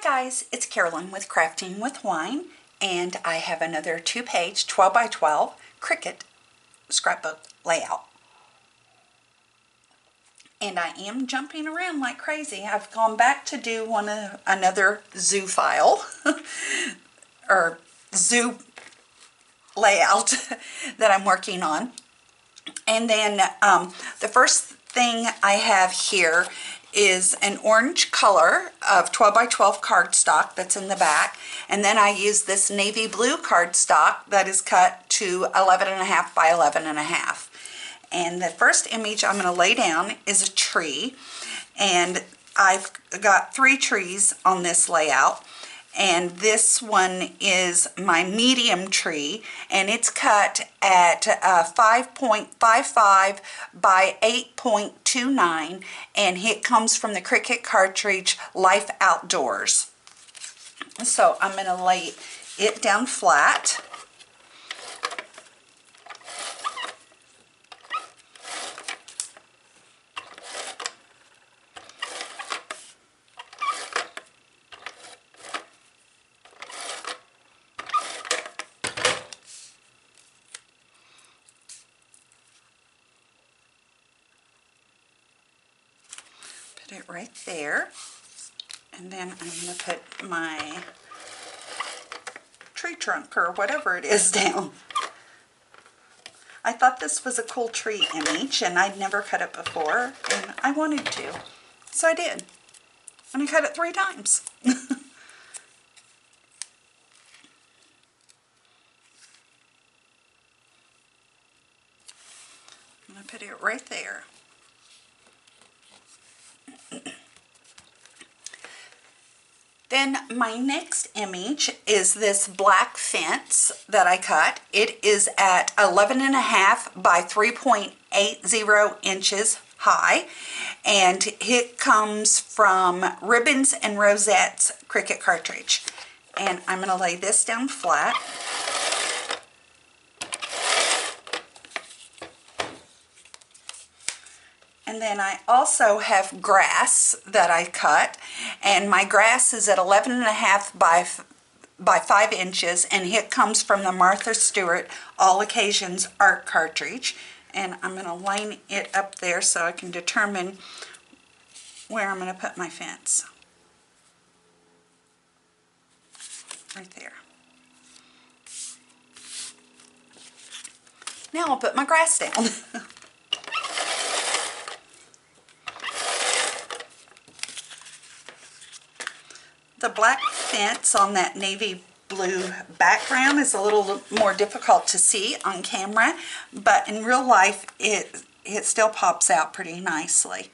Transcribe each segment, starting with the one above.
guys, it's Carolyn with Crafting with Wine, and I have another 2-page 12 by 12 Cricut scrapbook layout. And I am jumping around like crazy. I've gone back to do another zoo file or zoo layout that I'm working on. And then the first thing I have here is an orange color of 12 by 12 cardstock that's in the back, and then I use this navy blue cardstock that is cut to 11.5 by 11.5. And the first image I'm going to lay down is a tree, and I've got 3 trees on this layout. And this one is my medium tree, and it's cut at 5.55 by 8.29, and it comes from the Cricut cartridge Life Outdoors. So I'm going to lay it down flat. Put it right there, and then I'm going to put my tree trunk or whatever it is down. I thought this was a cool tree image, and I'd never cut it before, and I wanted to, so I did, and I cut it 3 times. I'm going to put it right there. Then my next image is this black fence that I cut. It is at 11.5 by 3.80 inches high, and it comes from Ribbons and Rosettes Cricut cartridge. And I'm going to lay this down flat. And then I also have grass that I cut, and my grass is at 11.5 by 5 inches, and it comes from the Martha Stewart All Occasions Art cartridge. And I'm going to line it up there so I can determine where I'm going to put my fence. Right there. Now I'll put my grass down. The black fence on that navy blue background is a little more difficult to see on camera, but in real life it still pops out pretty nicely.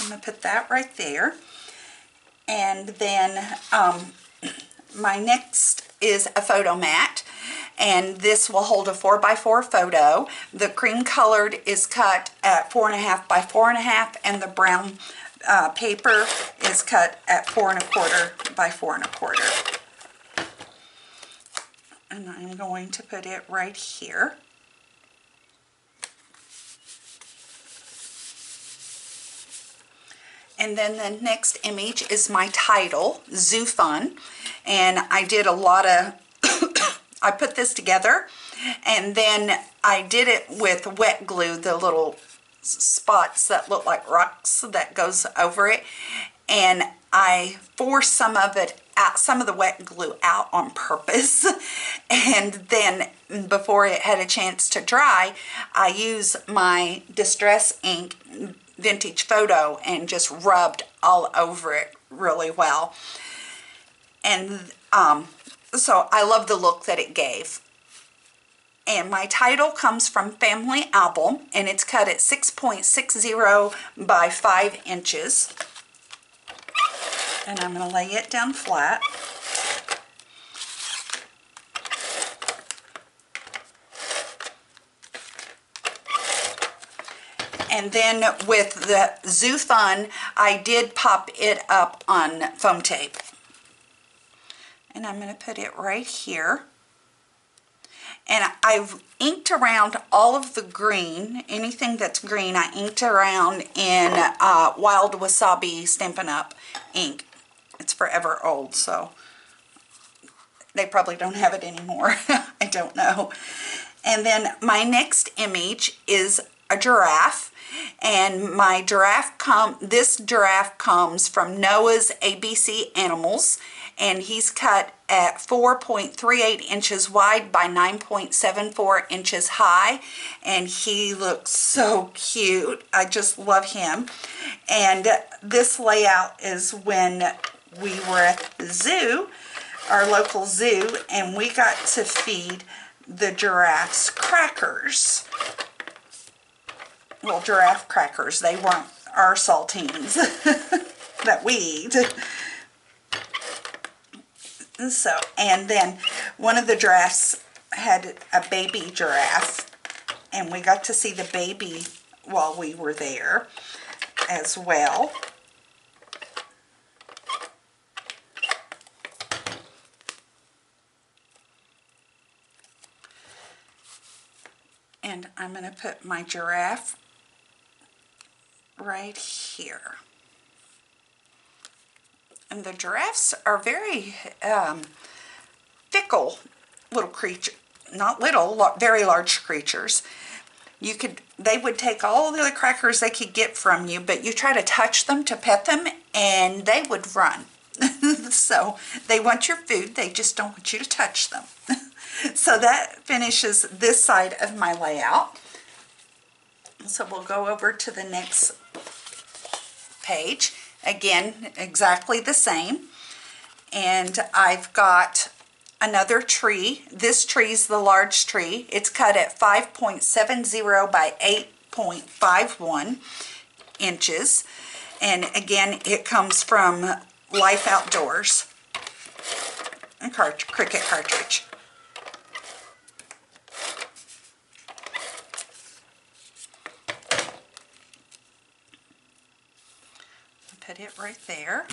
I'm going to put that right there. And then my next is a photo mat, and this will hold a 4x4 photo. The cream colored is cut at 4.5 by 4.5, and the brown paper is cut at 4.25 by 4.25. And I'm going to put it right here. And then the next image is my title, Zoo Fun. And I did a lot of, I put this together, and then I did it with wet glue, the little spots that look like rocks that goes over it, and I forced some of it out, some of the wet glue out on purpose, and then before it had a chance to dry, I used my Distress ink vintage photo and just rubbed all over it really well. And so I love the look that it gave. And my title comes from Family Album, and it's cut at 6.60 by 5 inches. And I'm going to lay it down flat. And then with the Zoo Fun, I did pop it up on foam tape. And I'm going to put it right here. And I've inked around all of the green, anything that's green, I inked around in Wild Wasabi Stampin' Up! Ink. It's forever old, so they probably don't have it anymore. I don't know. And then my next image is a giraffe. And my giraffe this giraffe comes from Noah's ABC Animals, and he's cut at 4.38 inches wide by 9.74 inches high, and he looks so cute. I just love him. And this layout is when we were at the zoo, our local zoo, and we got to feed the giraffes crackers. Well, giraffe crackers. They weren't our saltines that we eat. So, and then one of the giraffes had a baby giraffe, and we got to see the baby while we were there as well. And I'm going to put my giraffe right here. And the giraffes are very fickle little creatures, not little, very large creatures. They would take all the other crackers they could get from you, but you try to touch them, to pet them, and they would run. So they want your food, they just don't want you to touch them. So that finishes this side of my layout. So we'll go over to the next page. Again, exactly the same. And I've got another tree. This tree is the large tree. It's cut at 5.70 by 8.51 inches. And again, it comes from Life Outdoors, a Cricut cartridge. Put it right there.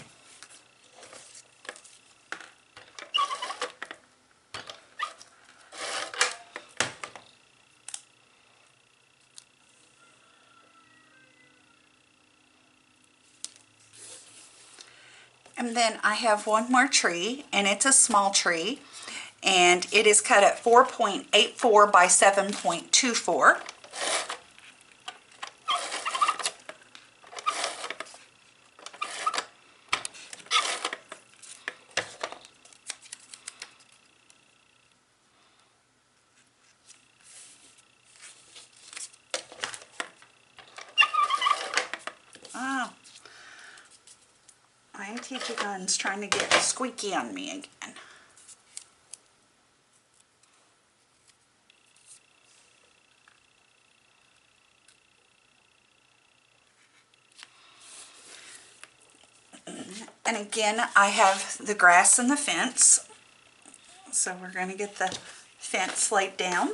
And then I have one more tree, and it's a small tree, and it is cut at 4.84 by 7.24. My Auntie Gun's trying to get squeaky on me again. And again, I have the grass and the fence. So we're going to get the fence laid down.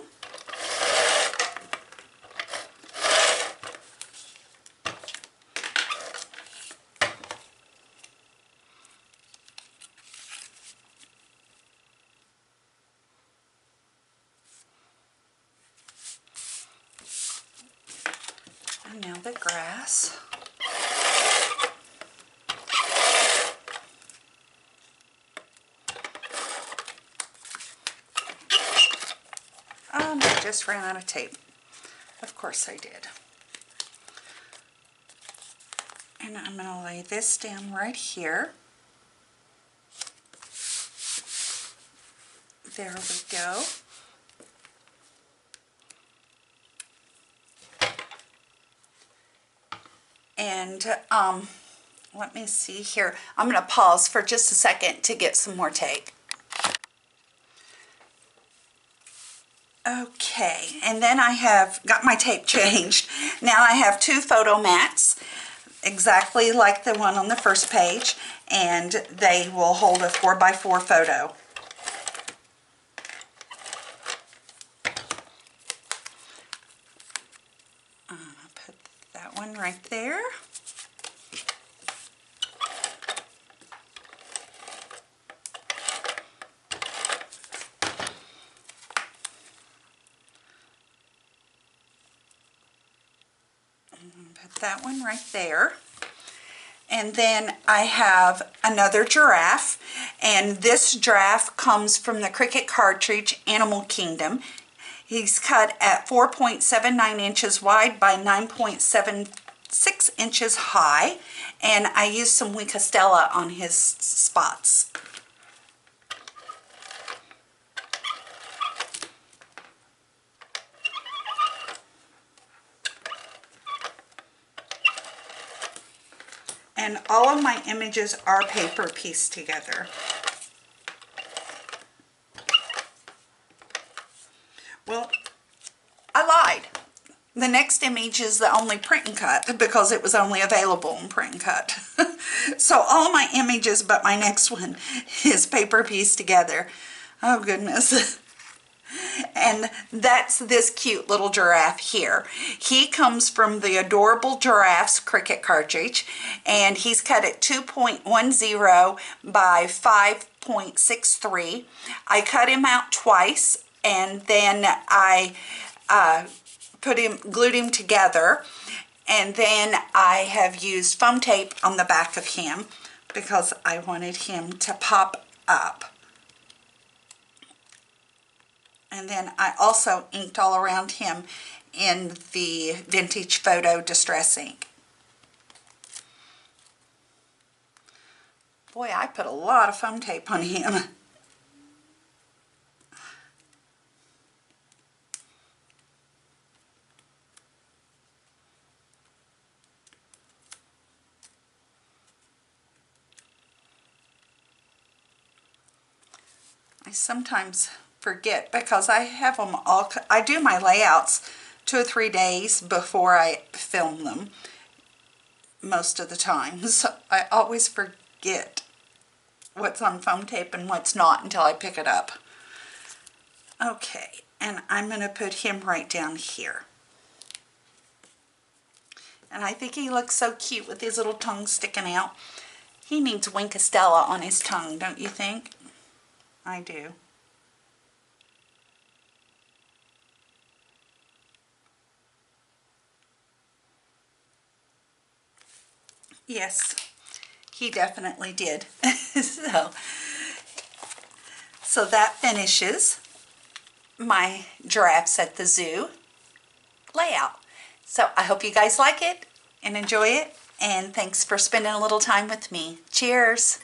And now the grass. I just ran out of tape. Of course I did. And I'm going to lay this down right here. There we go. And let me see here. I'm going to pause for just a second to get some more tape. Okay, and then I have got my tape changed. Now I have two photo mats, exactly like the one on the first page, and they will hold a 4x4 photo. I'll put that one right there. that one right there. And then I have another giraffe, and this giraffe comes from the Cricut cartridge Animal Kingdom. He's cut at 4.79 inches wide by 9.76 inches high, and I used some Wink-a-Stella on his spots. And all of my images are paper pieced together. Well, I lied. The next image is the only print and cut because it was only available in print and cut. So all my images but my next one is paper pieced together. Oh goodness. And that's this cute little giraffe here. He comes from the Adorable Giraffes Cricut cartridge, and he's cut at 2.10 by 5.63. I cut him out twice, and then I glued him together, and then I have used foam tape on the back of him because I wanted him to pop up. And then I also inked all around him in the Vintage Photo Distress ink. Boy, I put a lot of foam tape on him. I sometimes forget because I have them all. I do my layouts 2 or 3 days before I film them most of the time, so I always forget what's on foam tape and what's not until I pick it up. Okay, and I'm going to put him right down here. And I think he looks so cute with his little tongue sticking out. He needs Wink-a-Stella on his tongue, don't you think? I do. Yes, he definitely did. So that finishes my Giraffes at the Zoo layout. So I hope you guys like it and enjoy it, and thanks for spending a little time with me. Cheers!